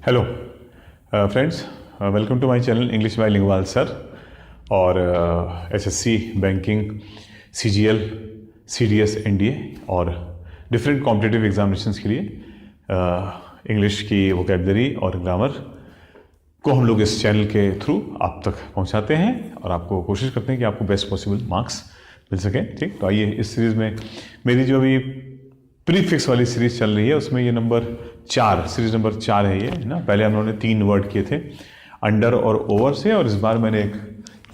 Hello friends, welcome to my channel English bilingual sir. और SSC, banking, CGL, CDS, NDA और different competitive examinations के लिए English की vocabulary और grammar को हम लोग इस चैनल के थ्रू आप तक पहुंचाते हैं और आपको कोशिश करते हैं कि आपको बेस्ट पॉसिबल मार्क्स मिल सकें। ठीक, तो आइए इस सीरीज़ में मेरी जो अभी प्रीफिक्स वाली सीरीज़ चल रही है उसमें ये सीरीज़ नंबर 4 है ये, है ना। पहले हम लोगों ने 3 वर्ड किए थे, अंडर और ओवर से, और इस बार मैंने एक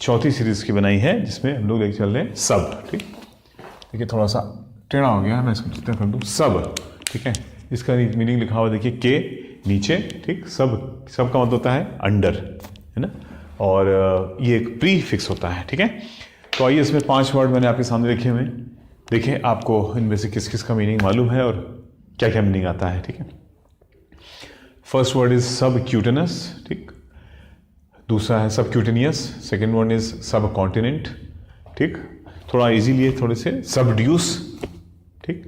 चौथी सीरीज़ की बनाई है जिसमें हम लोग लेके चल रहे हैं सब। ठीक, देखिए थोड़ा सा टेढ़ा हो गया है, मैं इसको जितना कर दूँ सब। ठीक है, इसका मीनिंग लिखा हुआ देखिए के नीचे। ठीक, सब का मतलब होता है अंडर, है ना, और ये एक प्रीफिक्स होता है। ठीक है, तो आइए इसमें 5 वर्ड मैंने आपके सामने लिखे हुए हैं, देखिए आपको इनमें से किस किस का मीनिंग मालूम है और क्या क्या मीनिंग आता है। ठीक है, फर्स्ट वर्ड इज सबक्यूटेनस। ठीक, दूसरा है सबक्यूटेनियस, सेकेंड वर्ड इज सब कॉन्टिनेंट। ठीक, थोड़ा इजी लिए थोड़े से, सबड्यूस। ठीक,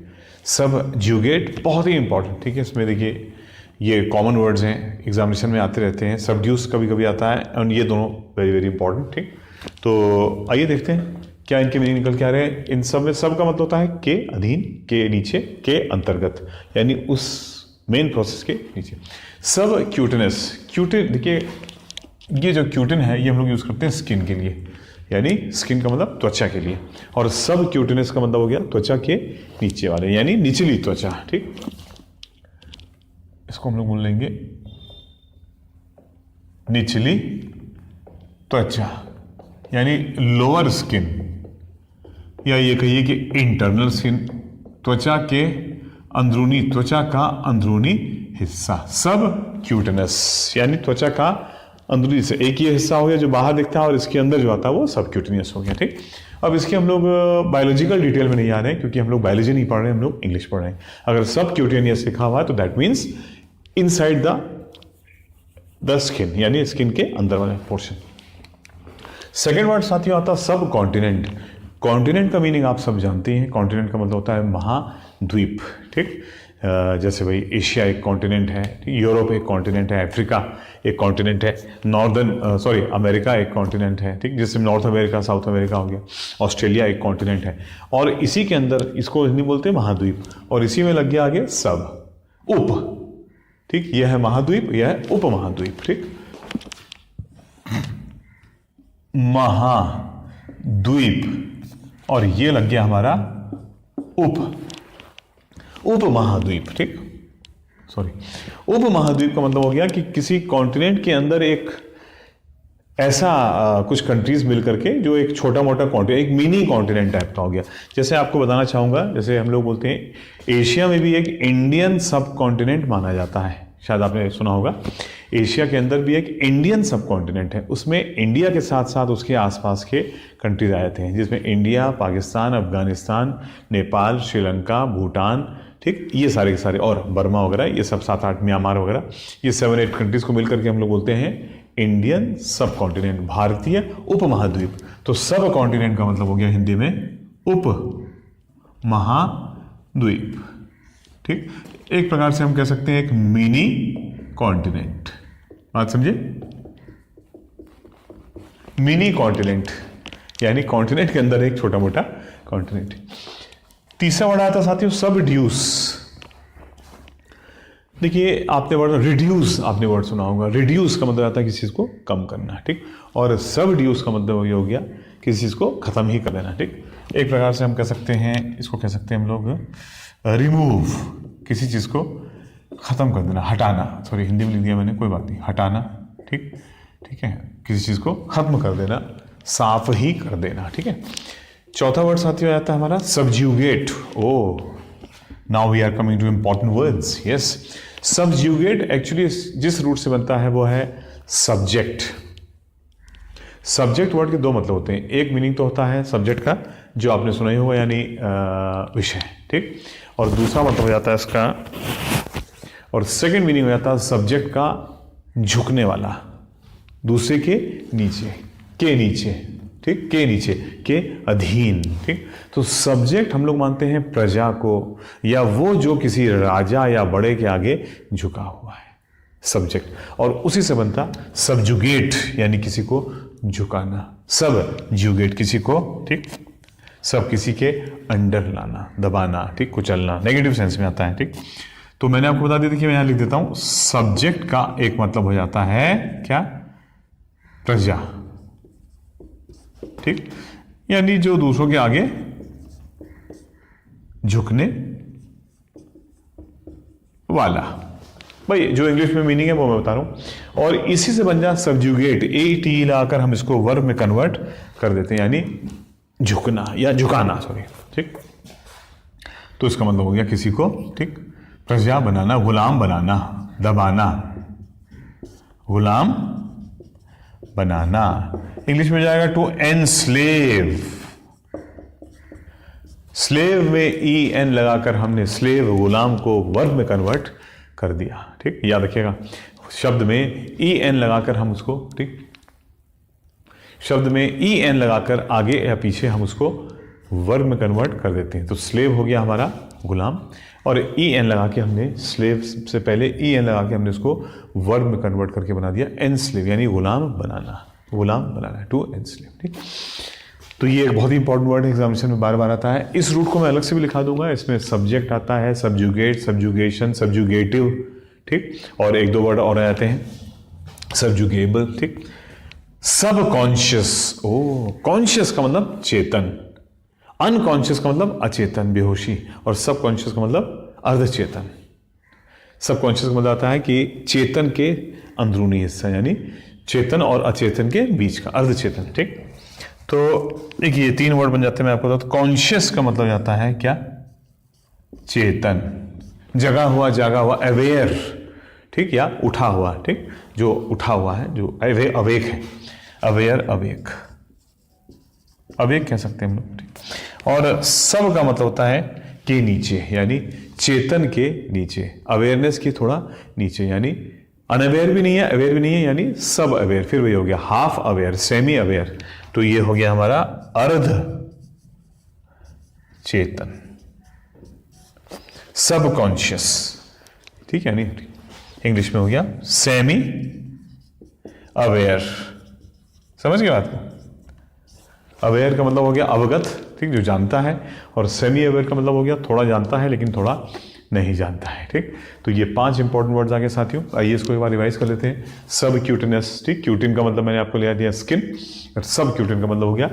सबज्यूगेट, बहुत ही इंपॉर्टेंट। ठीक है, इसमें देखिए ये कॉमन वर्ड्स हैं, एग्जामिनेशन में आते रहते हैं। सबड्यूस कभी कभी आता है और ये दोनों वेरी वेरी इंपॉर्टेंट। ठीक, तो आइए देखते हैं क्या इनके मीनिंग निकल के आ रहे हैं। इन सब में सब का मतलब होता है के अधीन, के नीचे, के अंतर्गत, यानी उस मेन प्रोसेस के नीचे। सब क्यूटनेस, क्यूटिन, देखिए ये जो क्यूटिन है ये हम लोग यूज़ करते हैं स्किन के लिए, यानी स्किन का मतलब त्वचा के लिए, और सब क्यूटनेस का मतलब हो गया त्वचा के नीचे वाले, यानी निचली त्वचा। ठीक, इसको हम लोग बोल लेंगे निचली त्वचा, यानी लोअर स्किन, या ये कहिए कि इंटरनल स्किन, त्वचा के अंदरूनी, त्वचा का अंदरूनी हिस्सा। सब क्यूटनस यानी त्वचा का अंदरूनी से एक ये हिस्सा हो गया जो बाहर दिखता है, और इसके अंदर जो आता है वो सब क्यूटनियस हो गया। ठीक, अब इसके हम लोग बायोलॉजिकल डिटेल में नहीं आ रहे हैं क्योंकि हम लोग बायोलॉजी नहीं पढ़ रहे हैं, हम लोग इंग्लिश पढ़ रहे हैं। अगर सब क्यूटेनियस लिखा हुआ है तो that means inside the skin, यानी स्किन के अंदर वाले पोर्शन। सेकेंड वर्ड साथियों आता है सब कॉन्टिनेंट। कॉन्टिनेंट का मीनिंग आप सब जानते हैं, कॉन्टिनेंट का मतलब होता है महाद्वीप। ठीक, जैसे भाई एशिया एक कॉन्टिनेंट है, यूरोप एक कॉन्टिनेंट है, अफ्रीका एक कॉन्टिनेंट है, अमेरिका एक कॉन्टिनेंट है। ठीक, जैसे नॉर्थ अमेरिका, साउथ अमेरिका हो गया, ऑस्ट्रेलिया एक कॉन्टिनेंट है, और इसी के अंदर इसको हिंदी बोलते हैं महाद्वीप, और इसी में लग गया आगे सब, उप। ठीक, यह है महाद्वीप, यह है उप महाद्वीप। ठीक, महाद्वीप, और ये लग गया हमारा उप महाद्वीप। ठीक, सॉरी, उप महाद्वीप का मतलब हो गया कि किसी कॉन्टिनेंट के अंदर एक ऐसा कुछ कंट्रीज मिल करके जो एक छोटा मोटा कॉन्टिनेंट, एक मिनी कॉन्टिनेंट टाइप का हो गया। जैसे आपको बताना चाहूंगा, जैसे हम लोग बोलते हैं एशिया में भी एक इंडियन सब कॉन्टिनेंट माना जाता है, शायद आपने सुना होगा। एशिया के अंदर भी एक इंडियन सब कॉन्टिनेंट है, उसमें इंडिया के साथ साथ उसके आसपास के कंट्रीज आ जाते हैं, जिसमें इंडिया, पाकिस्तान, अफगानिस्तान, नेपाल, श्रीलंका, भूटान। ठीक, ये सारे के सारे, और बर्मा वगैरह, ये सब 7-8, म्यांमार वगैरह, ये 7-8 कंट्रीज को मिलकर के हम लोग बोलते हैं इंडियन सब कॉन्टिनेंट, भारतीय उप महाद्वीप। तो सब कॉन्टिनेंट का मतलब हो गया हिंदी में उप महाद्वीप। ठीक, एक प्रकार से हम कह सकते हैं एक मिनी कॉन्टिनेंट, बात समझे, मिनी कॉन्टिनेंट, यानी कॉन्टिनेंट के अंदर एक छोटा मोटा कॉन्टिनेंट। तीसरा वर्ड आता साथियों सबड्यूस। देखिए आपने वर्ड रिड्यूस, आपने वर्ड सुना होगा, रिड्यूस का मतलब आता है किसी चीज को कम करना। ठीक, और सबड्यूस का मतलब ये हो गया किसी चीज को खत्म ही कर देना। ठीक, एक प्रकार से हम कह सकते हैं, इसको कह सकते हैं हम लोग रिमूव, किसी चीज को खत्म कर देना, हटाना। सॉरी, हिंदी में लिख दिया मैंने, कोई बात नहीं, हटाना। ठीक, ठीक है, किसी चीज को खत्म कर देना, साफ ही कर देना। ठीक है, चौथा वर्ड साथियों आता है हमारा subjugate. Oh, now we are coming to important words. Yes, subjugate actually जिस रूट से बनता है वो है सब्जेक्ट। सब्जेक्ट वर्ड के 2 मतलब होते हैं, एक मीनिंग तो होता है सब्जेक्ट का जो आपने सुना ही होगा, यानी विषय। ठीक, और दूसरा मतलब हो जाता है इसका, और सेकंड मीनिंग हो जाता है सब्जेक्ट का झुकने वाला, दूसरे के नीचे, के नीचे। ठीक, के नीचे, के अधीन। ठीक, तो सब्जेक्ट हम लोग मानते हैं प्रजा को, या वो जो किसी राजा या बड़े के आगे झुका हुआ है। सब्जेक्ट, और उसी से बनता सबजुगेट, यानी किसी को झुकाना, सब जुगेट किसी को, ठीक, सब किसी के अंडर लाना, दबाना, ठीक, कुचलना, नेगेटिव सेंस में आता है, ठीक। तो मैंने आपको बता दिया, देखिए मैं यहां लिख देता हूं, सब्जेक्ट का एक मतलब हो जाता है क्या, प्रजा, ठीक, यानी जो दूसरों के आगे झुकने वाला। भाई जो इंग्लिश में मीनिंग है वो मैं बता रहा हूं, और इसी से बन जा सबजुगेट, ए टी लगाकर हम इसको वर्ब में कन्वर्ट कर देते हैं, यानी झुकना या झुकाना, सॉरी, ठीक। तो इसका मतलब हो गया किसी को, ठीक, प्रजा बनाना, गुलाम बनाना, दबाना, गुलाम बनाना। इंग्लिश में जाएगा टू एनस्लेव, स्लेव में ई एन लगाकर हमने स्लेव, गुलाम को वर्ब में कन्वर्ट कर दिया, ठीक, याद रखिएगा। शब्द में ई एन लगाकर हम उसको, ठीक, शब्द में ई एन लगाकर आगे या पीछे हम उसको वर्ब में कन्वर्ट कर देते हैं। तो स्लेव हो गया हमारा गुलाम, और ई एन लगा के हमने, स्लेव से पहले ई एन लगा के हमने उसको वर्ब में कन्वर्ट करके बना दिया एनस्लेव, यानी गुलाम बनाना, गुलाम बनाना, टू एनस्लेव, ठीक। तो ये एक बहुत ही इंपॉर्टेंट वर्ड है, एग्जामिनेशन में बार बार आता है। इस रूट को मैं अलग से भी लिखा दूंगा, इसमें सब्जेक्ट आता है, सबजुगेट, सबजुगेशन, सबजुगेटिव, ठीक, और एक दो वर्ड और आ जाते हैं, सबजुगेबल, ठीक। सबकॉन्शियस, ओ, कॉन्शियस का मतलब चेतन, अनकॉन्शियस का मतलब अचेतन, बेहोशी, और सबकॉन्शियस का मतलब अर्धचेतन। सबकॉन्शियस का मतलब आता है कि चेतन के अंदरूनी हिस्सा, यानी चेतन और अचेतन के बीच का अर्धचेतन, ठीक। तो देखिए ये तीन वर्ड बन जाते हैं, मैं आपको बताऊं। कॉन्शियस का मतलब जाता है क्या, चेतन, जगा हुआ, जागा हुआ, अवेयर, ठीक, या उठा हुआ, ठीक, जो उठा हुआ है, जो अवेक है, अवेयर, अवेक, अवेक कह सकते हैं हम लोग, ठीक। और सब का मतलब होता है के नीचे, यानी चेतन के नीचे, अवेयरनेस की थोड़ा नीचे, यानी अनअवेयर भी नहीं है, अवेयर भी नहीं है, यानी सब अवेयर, फिर वही हो गया हाफ अवेयर, सेमी अवेयर। तो ये हो गया हमारा अर्ध चेतन, सबकॉन्शियस, ठीक है, यानी इंग्लिश में हो गया सेमी अवेयर। समझ गए बात को? अवेयर का मतलब हो गया अवगत, ठीक, जो जानता है, और सेमी अवेयर का मतलब हो गया थोड़ा जानता है लेकिन थोड़ा नहीं जानता है, ठीक। तो ये 5 इंपॉर्टेंट वर्ड्स आगे साथियों, आइए इसको एक बार रिवाइज कर लेते हैं। सब क्यूटिनस, ठीक, क्यूटिन का मतलब मैंने आपको लिया दिया स्किन, और सब क्यूटिन का मतलब हो गया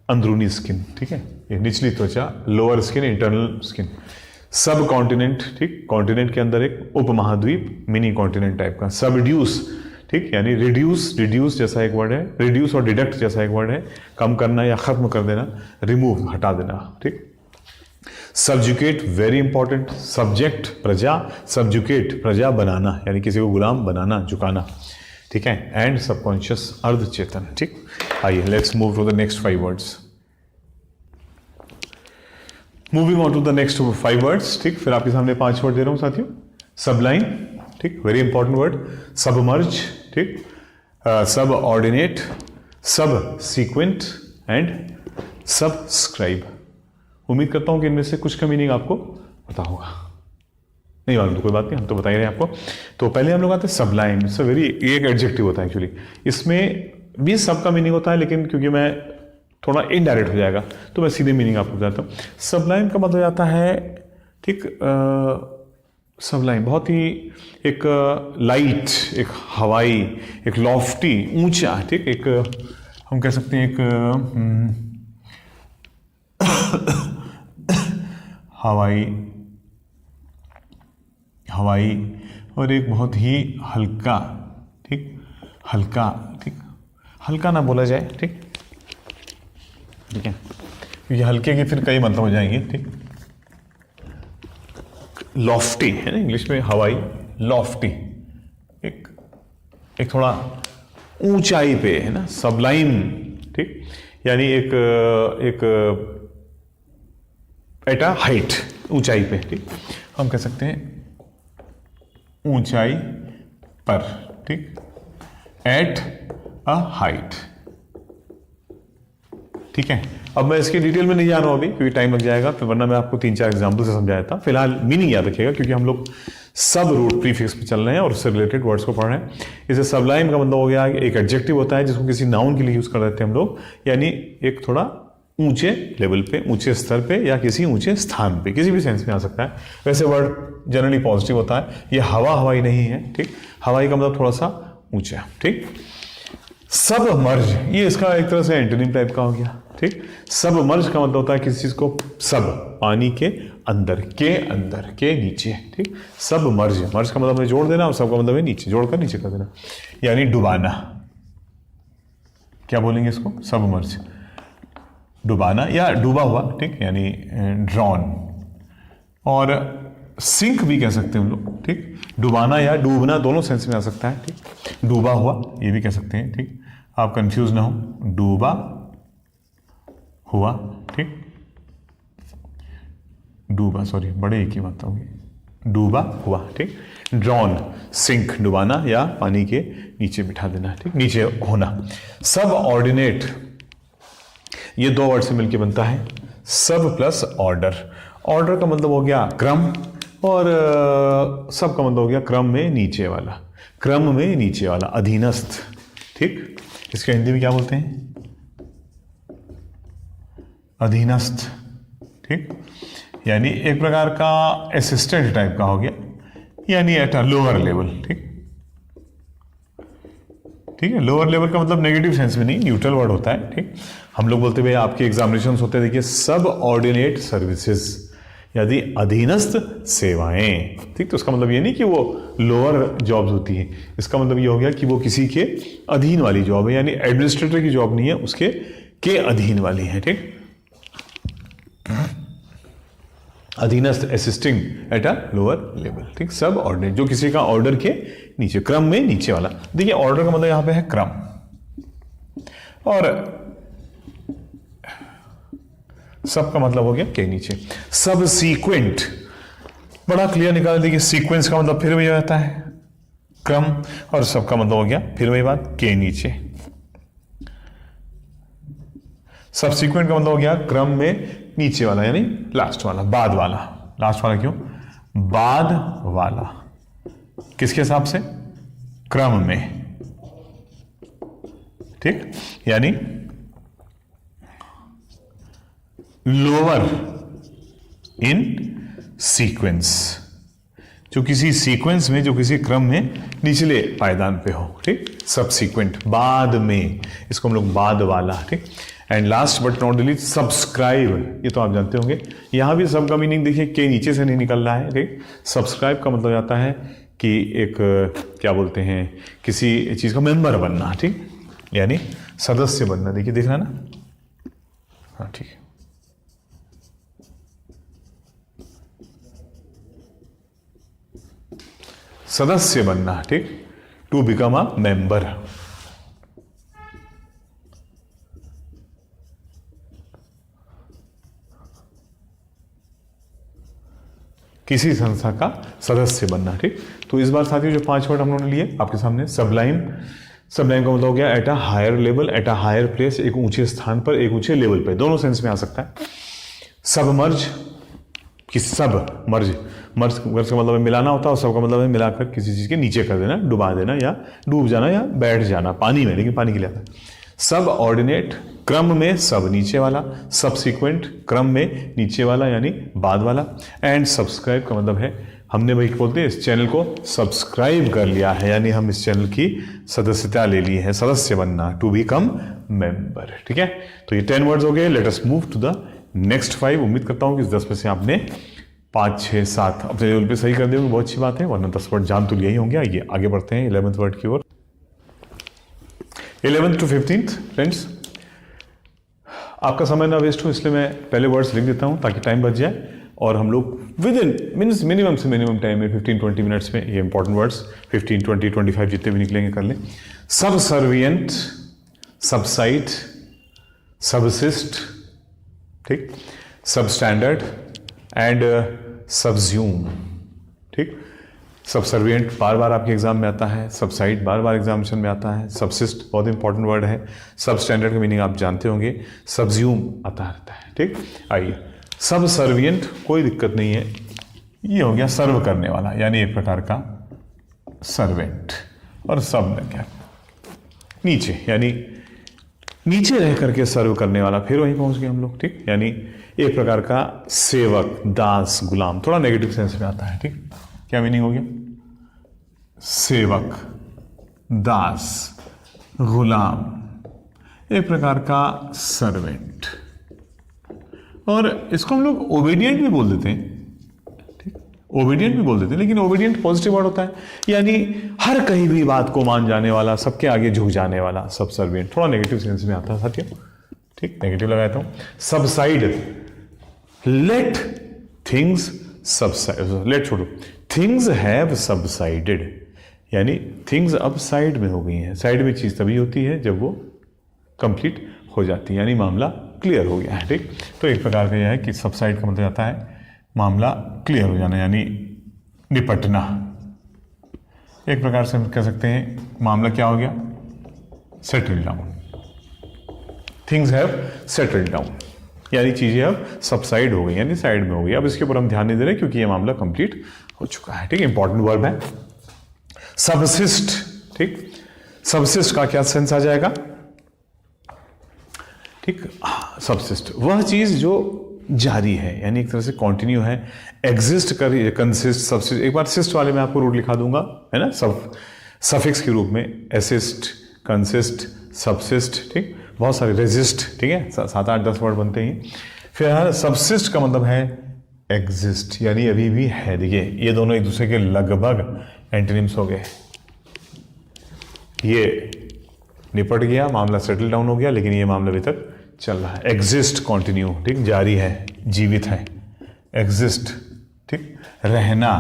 अंदरूनी स्किन, ठीक है, ये निचली त्वचा, लोअर स्किन, इंटरनल स्किन। सब कॉन्टिनेंट, ठीक, कॉन्टिनेंट के अंदर एक उपमहाद्वीप, मिनी कॉन्टिनेंट टाइप का। सबड्यूस, ठीक, यानी रिड्यूस, रिड्यूस जैसा एक वर्ड है, रिड्यूस और डिडक्ट जैसा एक वर्ड है, कम करना या खत्म कर देना, रिमूव, हटा देना, ठीक। सबजुकेट, वेरी इंपॉर्टेंट, सब्जेक्ट प्रजा, सबजुकेट प्रजा बनाना, यानी किसी को गुलाम बनाना, झुकाना, ठीक है, एंड सबकॉन्शियस अर्धचेतन, ठीक। आइए let's move to the next 5 words. Moving on to the next 5 words, ठीक, फिर आपके सामने 5 वर्ड दे रहा हूं साथियों। सबलाइन, ठीक, वेरी इंपॉर्टेंट वर्ड, सबमर्ज, ठीक, सब ऑर्डिनेट, सब सीक्वेंट एंड सबस्क्राइब। उम्मीद करता हूं कि इनमें से कुछ का मीनिंग आपको पता होगा, नहीं मालूम तो कोई बात नहीं, हम तो बता ही रहे हैं आपको। तो पहले हम लोग आते हैं सबलाइम, इट्स वेरी, एक एडजेक्टिव होता है एक्चुअली, इसमें भी सब का मीनिंग होता है, लेकिन क्योंकि मैं थोड़ा इनडायरेक्ट हो जाएगा तो मैं सीधे मीनिंग आपको बताता हूँ। सबलाइम का मतलब आता है, ठीक, सबलाइम बहुत ही एक लाइट, एक हवाई, एक लॉफ्टी, ऊंचा, ठीक, एक हम कह सकते हैं एक हवाई, हवाई, और एक बहुत ही हल्का, ठीक, हल्का, ठीक, हल्का ना बोला जाए, ठीक, ठीक है, क्योंकि हल्के के फिर कई मतलब हो जाएंगे, ठीक। लॉफ्टी है ना इंग्लिश में, हवाई, लॉफ्टी, एक थोड़ा ऊंचाई पे है ना, सबलाइम, ठीक, यानी एक एट अ हाइट, ऊंचाई पे, ठीक, हम कह सकते हैं ऊंचाई पर, ठीक, एट अ हाइट, ठीक है। अब मैं इसकी डिटेल में नहीं जा रहा हूं अभी, क्योंकि टाइम लग जाएगा, फिर वरना मैं आपको 3-4 एग्जाम्पल से समझाया था। फिलहाल मीनिंग याद रखिएगा, क्योंकि हम लोग सब रूट प्रीफिक्स पे चल रहे हैं और उससे रिलेटेड वर्ड्स को पढ़ रहे हैं। इसे सबलाइम का मतलब हो गया एक एडजेक्टिव होता है जिसको किसी नाउन के लिए यूज कर देते हैं हम लोग, यानी एक थोड़ा ऊंचे लेवल पे, ऊंचे स्तर पे या किसी ऊंचे स्थान पे, किसी भी सेंस में आ सकता है। वैसे वर्ड जनरली पॉजिटिव होता है। ये हवाई नहीं है, ठीक। हवाई का मतलब थोड़ा सा ऊंचा, ठीक। सब मर्ज, ये इसका एक तरह से एंटोनिम टाइप का हो गया, ठीक। सब मर्ज का मतलब होता है किसी चीज को सब, पानी के अंदर, के नीचे, ठीक। सब मर्ज, मर्ज का मतलब है जोड़ देना और सब का मतलब है नीचे, जोड़कर नीचे कर देना, यानी डुबाना। क्या बोलेंगे इसको? सब मर्ज, डुबाना या डूबा हुआ, ठीक, यानी ड्रॉन। और सिंक भी कह सकते हैं हम लोग, ठीक। डुबाना या डूबना दोनों सेंस में आ सकता है, ठीक। डूबा हुआ ये भी कह सकते हैं, ठीक। आप कंफ्यूज ना हो, डूबा हुआ, ठीक। डूबा, सॉरी, बड़े एक ही बात होगी, डूबा हुआ, ठीक। ड्रॉन, सिंक, डुबाना या पानी के नीचे बिठा देना, ठीक, नीचे होना। सब ऑर्डिनेट, ये दो वर्ड से मिलकर बनता है सब प्लस ऑर्डर। ऑर्डर का मतलब हो गया क्रम और सब का मतलब हो गया क्रम में नीचे वाला, क्रम में नीचे वाला, अधीनस्थ, ठीक। इसके हिंदी में क्या बोलते हैं? अधीनस्थ, ठीक। यानी एक प्रकार का असिस्टेंट टाइप का हो गया, यानी एट अ लोअर लेवल, ठीक। ठीक है, लोअर लेवल का मतलब नेगेटिव सेंस में नहीं, न्यूट्रल वर्ड होता है, ठीक। हम लोग बोलते भाई आपके एग्जामिनेशन होते हैं, देखिए सब ऑर्डिनेट सर्विसेज, यदि अधीनस्थ सेवाएं, ठीक। तो इसका मतलब ये नहीं कि वो लोअर जॉब्स होती हैं, इसका मतलब ये हो गया कि वो किसी के अधीन वाली जॉब है, यानी एडमिनिस्ट्रेटर की जॉब नहीं है, उसके के अधीन वाली है, ठीक। अधीनस्थ, assisting at a lower level, ठीक। सब ऑर्डिनेट, जो किसी का ऑर्डर के नीचे, क्रम में नीचे वाला। देखिए ऑर्डर का मतलब यहां पे है क्रम, और सब का मतलब हो गया के नीचे। सब सीक्वेंट, बड़ा क्लियर निकाल। देखिए सीक्वेंस का मतलब फिर वही रहता है क्रम, और सब का मतलब हो गया फिर वही बात के नीचे। सब सीक्वेंट का मतलब हो गया क्रम में नीचे वाला, यानी लास्ट वाला, बाद वाला। लास्ट वाला क्यों? बाद वाला किसके हिसाब से? क्रम में, ठीक। यानी लोअर इन सीक्वेंस, जो किसी सीक्वेंस में, जो किसी क्रम में निचले पायदान पे हो, ठीक। सब सीक्वेंट, बाद में, इसको हम लोग बाद वाला, ठीक। And last but not the least subscribe, ये तो आप जानते होंगे। यहां भी सब का मीनिंग देखिए के नीचे से नहीं निकल रहा है, ठीक। सब्सक्राइब का मतलब जाता है कि एक क्या बोलते हैं, किसी चीज का मेंबर बनना, ठीक, यानी सदस्य बनना। देखिए दिख रहा है ना, हाँ ठीक है। सदस्य बनना, ठीक, टू बिकम अ मेंबर। किसी संस्था का सदस्य बनना, ठीक। तो इस बार साथियों जो 5 वर्ड हम लोगों ने लिए आपके सामने, सबलाइम, सबलाइम का मतलब हो गया at a higher level, at a higher place, एक ऊंचे स्थान पर, एक ऊंचे लेवल पर, दोनों सेंस में आ सकता है। सबमर्ज, कि सब मर्ज, मर्ज का मतलब है मिलाना होता है, और सब का मतलब है मिलाकर किसी चीज के नीचे कर देना, डुबा देना या डूब जाना या बैठ जाना पानी में, लेकिन पानी के लिए आता है। सब ऑर्डिनेट, क्रम में सब नीचे वाला, सबसिक्वेंट, क्रम में नीचे वाला यानी बाद वाला, एंड सब्सक्राइब का मतलब है हमने भाई बोलते हैं इस चैनल को सब्सक्राइब कर लिया है, यानी हम इस चैनल की सदस्यता ले ली है, सदस्य बनना, टू बिकम मेंबर, ठीक है। तो ये 10 वर्ड्स हो गए। Let us move to the next 5। उम्मीद करता हूं कि इस 10 में से आपने 5, 6, 7 अपने लेवल पे सही कर दिए होंगे, बहुत अच्छी बात है, वरना 10 वर्ड जान तो लिया ही होंगे। आइए आगे बढ़ते हैं 11th वर्ड की ओर। 11th to 15th फ्रेंड्स, आपका समय ना वेस्ट हो इसलिए मैं पहले वर्ड्स लिख देता हूं ताकि टाइम बच जाए, और हम लोग विद इन मिनिमम से मिनिमम टाइम में 15-20 मिनट्स में ये इंपॉर्टेंट वर्ड्स 15, 20, 25 जितने भी निकलेंगे कर लें। सबसर्विएंट, सबसाइट, सबसिस्ट, ठीक, सबस्टैंडर्ड एंड सबज्यूम, ठीक। सबसर्विएंट बार बार आपके एग्जाम में आता है, सबसाइट बार बार एग्जामिनेशन में आता है, सबसिस्ट बहुत इंपॉर्टेंट वर्ड है, सबस्टैंडर्ड का मीनिंग आप जानते होंगे, सबज्यूम आता रहता है, ठीक। आइए सबसर्विएंट, कोई दिक्कत नहीं है, ये हो गया सर्व करने वाला, यानी एक प्रकार का सर्वेंट। और सब लग गया नीचे, यानी नीचे रह करके सर्व करने वाला, फिर वहीं पहुंच गए हम लोग, ठीक। यानी एक प्रकार का सेवक, दास, गुलाम, थोड़ा नेगेटिव सेंस में आता है, ठीक। क्या मीनिंग हो गया? सेवक, दास, गुलाम, एक प्रकार का सर्वेंट। और इसको हम लोग ओबीडियंट भी बोल देते हैं, ठीक, ओबीडियंट भी बोल देते हैं, लेकिन ओबीडियंट पॉजिटिव वर्ड होता है, यानी हर कहीं भी बात को मान जाने वाला, सबके आगे झुक जाने वाला, सब सर्वेंट। थोड़ा नेगेटिव सेंस में आता है साथियों, ठीक, नेगेटिव लगाता हूं। Subside, let things subside, let छोड़ो, थिंग्स हैव सबसाइडेड, यानी थिंग्स अब साइड में हो गई हैं। साइड में चीज तभी होती है जब वो कंप्लीट हो जाती है, यानी मामला क्लियर हो गया है, ठीक। तो एक प्रकार का यह है कि सबसाइड का मतलब आता है मामला क्लियर हो जाना, यानी निपटना। एक प्रकार से हम कह सकते हैं मामला क्या हो गया? Settle down. Things have settled down, यानी चीजें अब सबसाइड हो गई, यानी साइड में हो गई। अब इसके ऊपर हम ध्यान नहीं दे रहे क्योंकि ये मामला कंप्लीट हो चुका है, ठीक। इंपॉर्टेंट वर्ब है सबसिस्ट, ठीक। सबसिस्ट का क्या सेंस आ जाएगा? ठीक, सबसिस्ट वह चीज जो जारी है, यानी एक तरह से कंटिन्यू है, एग्जिस्ट कर रही है। कंसिस्ट, सबसिस्ट, एक बार सिस्ट वाले में आपको रूट लिखा दूंगा, है ना, सब सफिक्स के रूप में, एसिस्ट, कंसिस्ट, सबसिस्ट, ठीक। बहुत सारे रेजिस्ट, ठीक है, 7, 8, 10 वर्ड बनते हैं। फिर सबसिस्ट का मतलब है एग्जिस्ट, यानी अभी भी है। देखिए ये दोनों एक दूसरे के लगभग एंटोनिम्स हो गए। ये निपट गया, मामला सेटल डाउन हो गया, लेकिन ये मामला अभी तक चल रहा है। एग्जिस्ट, कंटिन्यू, ठीक, जारी है, जीवित है। एग्जिस्ट, ठीक, रहना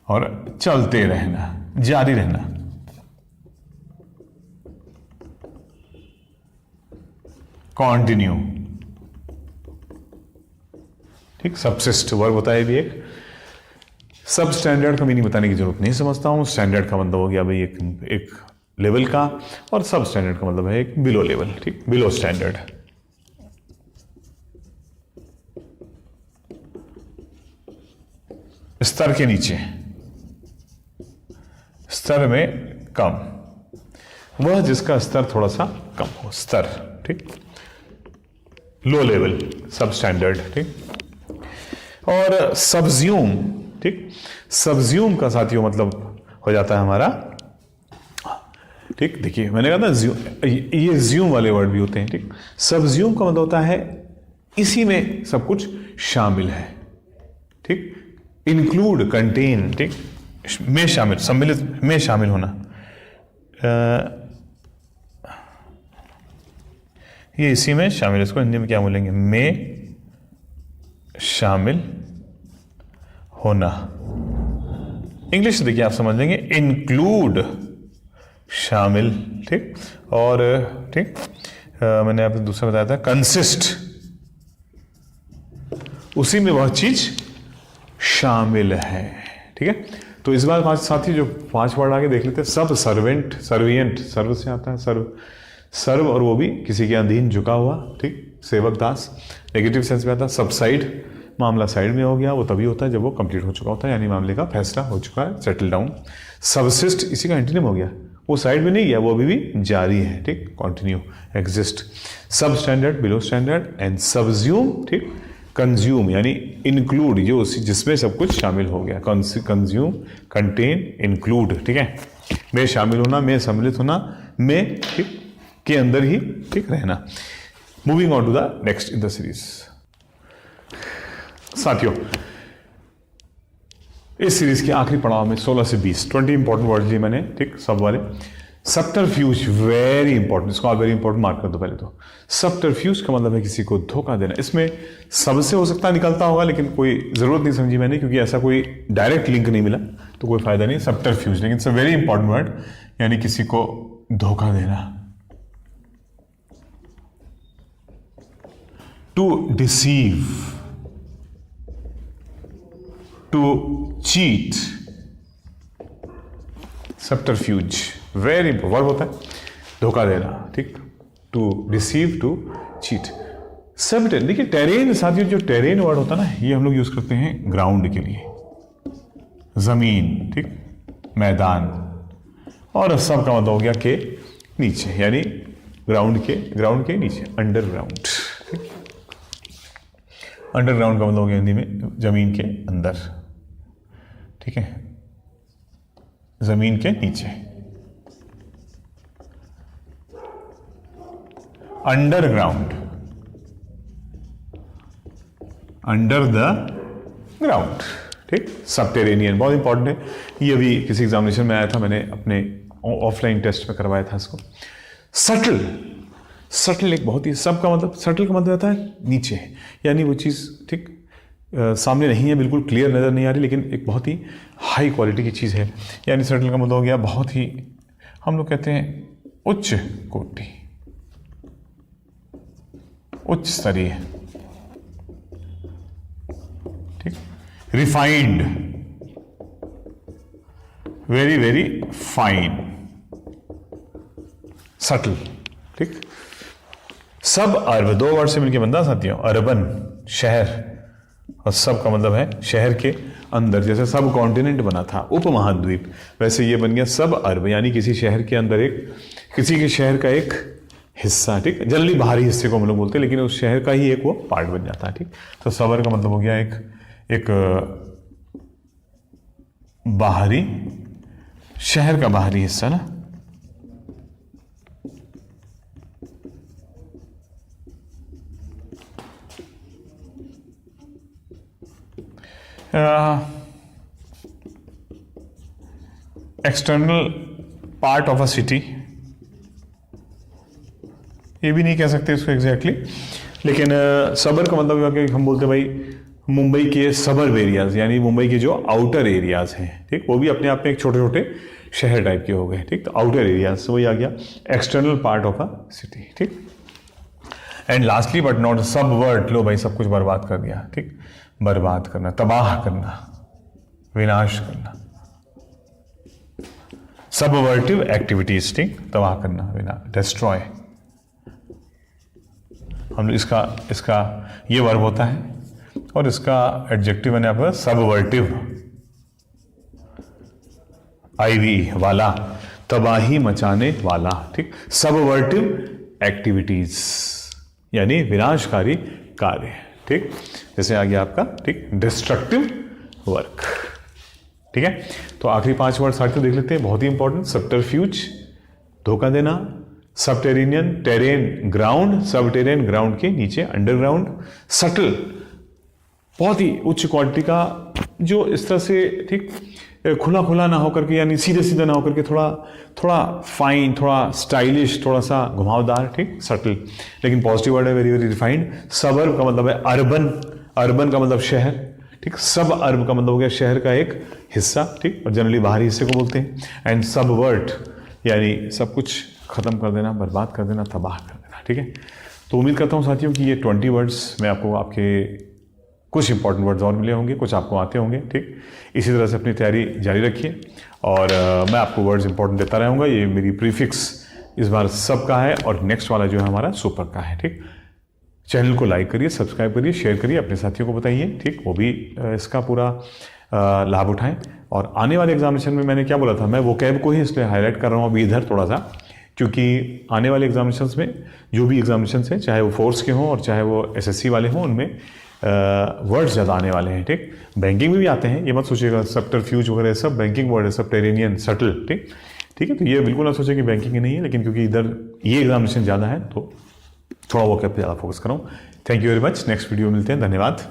और चलते रहना, जारी रहना। कंटिन्यू, ठीक। सबसिस्ट वर्ब होता है भी एक। सब स्टैंडर्ड का मीनिंग बताने की जरूरत नहीं समझता हूं। स्टैंडर्ड का मतलब हो गया भाई एक लेवल का, और सब स्टैंडर्ड का मतलब है एक बिलो लेवल, ठीक, बिलो स्टैंडर्ड। स्तर के नीचे, स्तर में कम, वह जिसका स्तर थोड़ा सा कम हो, स्तर, ठीक। लो लेवल, सब स्टैंडर्ड, ठीक। और सबज्यूम, ठीक, सबज्यूम का साथियों मतलब हो जाता है हमारा, ठीक। देखिए मैंने कहा था ये ज्यूम वाले वर्ड भी होते हैं, ठीक। सबज्यूम का मतलब होता है इसी में सब कुछ शामिल है, ठीक। इंक्लूड, कंटेन, ठीक, में शामिल, सम्मिलित में शामिल होना। ये इसी में शामिल, इसको हिंदी में क्या बोलेंगे? में शामिल होना। इंग्लिश देखिए आप समझ लेंगे, इंक्लूड, शामिल, ठीक। और ठीक, मैंने आपको दूसरा बताया था कंसिस्ट, उसी में वह चीज शामिल है, ठीक है। तो इस बार साथी जो 5 वर्ड आगे देख लेते हैं। सब सर्वेंट, सर्वियंट, सर्व से आता है, सर्व, सर्व, और वो भी किसी के अधीन झुका हुआ, ठीक, सेवक, दास। नेगेटिव सेंस में आता है सबसाइड, मामला साइड में हो गया, वो तभी होता है जब वो कंप्लीट हो चुका होता है, यानी मामले का फैसला हो चुका है, सेटल डाउन। सबसिस्ट इसी का एंटोनिम हो गया, वो साइड में नहीं गया, वो अभी भी जारी है, ठीक, कंटिन्यू, एग्जिस्ट। सब स्टैंडर्ड, बिलो स्टैंडर्ड, एंड सबज्यूम, ठीक, कंज्यूम, यानी इंक्लूड, जो जिसमें सब कुछ शामिल हो गया। कंज्यूम, कंटेन, इंक्लूड, ठीक है। में शामिल होना, में सम्मिलित होना, में, ठीक, के अंदर ही, ठीक, रहना। Moving on to the next in the series. साथियों इस सीरीज के आखिरी पड़ाव में 16 से 20 इंपॉर्टेंट वर्ड लिए मैंने, ठीक, सब वाले। सबटरफ्यूज, वेरी इंपॉर्टेंट, इसको आप वेरी इंपॉर्टेंट मार्क कर दो पहले तो। सबटरफ्यूज का मतलब है किसी को धोखा देना। इसमें सबसे हो सकता निकलता होगा, लेकिन कोई जरूरत नहीं समझी मैंने, क्योंकि ऐसा कोई डायरेक्ट लिंक नहीं मिला, तो कोई फायदा नहीं। सबटरफ्यूज, लेकिन it's a very important word, यानी किसी को धोखा देना। To deceive, to cheat, subterfuge, very verb होता है धोखा देना, ठीक। To deceive, to cheat. सब देखिए टेरेन साथियों, जो टेरेन वर्ड होता है ना, ये हम लोग यूज करते हैं ग्राउंड के लिए, जमीन, ठीक, मैदान। और सब का मतलब हो गया के नीचे, यानी ग्राउंड के नीचे, अंडरग्राउंड। अंडरग्राउंड का मतलब हो गया हिंदी में जमीन के अंदर, ठीक है, जमीन के नीचे। अंडरग्राउंड, अंडर द ग्राउंड, ठीक। सबटेरेनियन बहुत इंपॉर्टेंट है, ये अभी किसी एग्जामिनेशन में आया था, मैंने अपने ऑफलाइन टेस्ट में करवाया था इसको। सटल, सटल एक बहुत ही, सब का मतलब, सटल का मतलब रहता है नीचे, यानी वो चीज़, ठीक, सामने नहीं है, बिल्कुल क्लियर नज़र नहीं आ रही, लेकिन एक बहुत ही हाई क्वालिटी की चीज़ है। यानी सटल का मतलब हो गया बहुत ही, हम लोग कहते हैं उच्च कोटि, उच्च स्तरीय, ठीक। Refined, very very fine, subtle, ठीक। सब अर्ब, दो वर्ड से मिलकर बनता साथियों, अर्बन शहर, और सब का मतलब है शहर के अंदर। जैसे सब कॉन्टिनेंट बना था, उपमहाद्वीप, वैसे ये बन गया सब अर्ब, यानी किसी शहर के अंदर एक, किसी के शहर का एक हिस्सा, ठीक। जनरली बाहरी हिस्से को हम लोग बोलते हैं, लेकिन उस शहर का ही एक वो पार्ट बन जाता है, ठीक। तो सबर का मतलब हो गया एक बाहरी, शहर का बाहरी हिस्सा ना। External part of a city, ये भी नहीं कह सकते इसको एग्जैक्टली, लेकिन सबर का मतलब हुआ कि हम बोलते हैं भाई मुंबई के सबर्ब एरियाज, यानी मुंबई के जो आउटर एरियाज हैं, ठीक, वो भी अपने आप में एक छोटे छोटे शहर टाइप के हो गए, ठीक। तो आउटर एरियाज, वही आ गया external part of a city, ठीक। एंड लास्टली बट नॉट सब वर्ड, लो भाई सब कुछ बर्बाद कर दिया, ठीक। बर्बाद करना, तबाह करना, विनाश करना, सबवर्टिव एक्टिविटीज, ठीक, तबाह करना, डिस्ट्रॉय। हम इसका ये वर्ब होता है, और इसका एडजेक्टिव मैंने आपको सबवर्टिव, आईवी वाला, तबाही मचाने वाला, ठीक। सबवर्टिव एक्टिविटीज यानी विनाशकारी कार्य, ठीक। जैसे आ गया आपका, ठीक, डिस्ट्रक्टिव वर्क, ठीक है। तो आखिरी 5 वर्ड साथियों देख लेते हैं, बहुत ही इंपॉर्टेंट। सबटरफ्यूज, धोखा देना, सबटेरेनियन, टेरेन ग्राउंड, सबटेरेन ग्राउंड के नीचे, अंडरग्राउंड। सटल, बहुत ही उच्च क्वालिटी का, जो इस तरह से, ठीक, खुला खुला ना होकर के, यानी सीधे सीधे ना होकर के, थोड़ा फाइन, थोड़ा स्टाइलिश, थोड़ा सा घुमावदार, ठीक, सटल। लेकिन पॉजिटिव वर्ड है, वेरी वेरी रिफाइंड। सबर्ब का मतलब है अर्बन, अर्बन का मतलब शहर, ठीक। सब अर्ब का मतलब हो गया शहर का एक हिस्सा, ठीक, और जनरली बाहरी हिस्से को बोलते हैं। एंड सबवर्ट यानी सब कुछ खत्म कर देना, बर्बाद कर देना, तबाह कर देना, ठीक है। तो उम्मीद करता हूँ साथियों कि ये 20 वर्ड्स में आपको, आपके कुछ इंपॉर्टेंट वर्ड्स और मिले होंगे, कुछ आपको आते होंगे, ठीक। इसी तरह से अपनी तैयारी जारी रखिए, और मैं आपको वर्ड्स इंपॉर्टेंट देता रहूँगा। ये मेरी प्रीफिक्स इस बार सब का है, और नेक्स्ट वाला जो है हमारा सुपर का है, ठीक। चैनल को लाइक करिए, सब्सक्राइब करिए, शेयर करिए, अपने साथियों को बताइए, ठीक, वो भी इसका पूरा लाभ उठाएं। और आने वाले एग्जामिनेशन में मैंने क्या बोला था, मैं वो कैब को ही इसलिए हाईलाइट कर रहा हूँ अभी इधर थोड़ा सा, क्योंकि आने वाले एग्जामिनेशंस में जो भी एग्जामिनेशंस हैं, चाहे वो फोर्स के हों और चाहे वो एसएससी वाले हों, उनमें वर्ड्स ज़्यादा आने वाले हैं, ठीक। बैंकिंग में भी आते हैं, ये मत सोचिएगा सबटरफ्यूज वगैरह सब बैंकिंग वर्ड है, सबटेरेनियन, सटल, ठीक, ठीक है। तो ये बिल्कुल ना सोचे कि बैंकिंग ही नहीं है, लेकिन क्योंकि इधर ये एग्जामिनेशन ज़्यादा है तो थोड़ा वो कैब पे ज़्यादा फोकस करूँ। Thank you very much, next video मिलते हैं, धन्यवाद।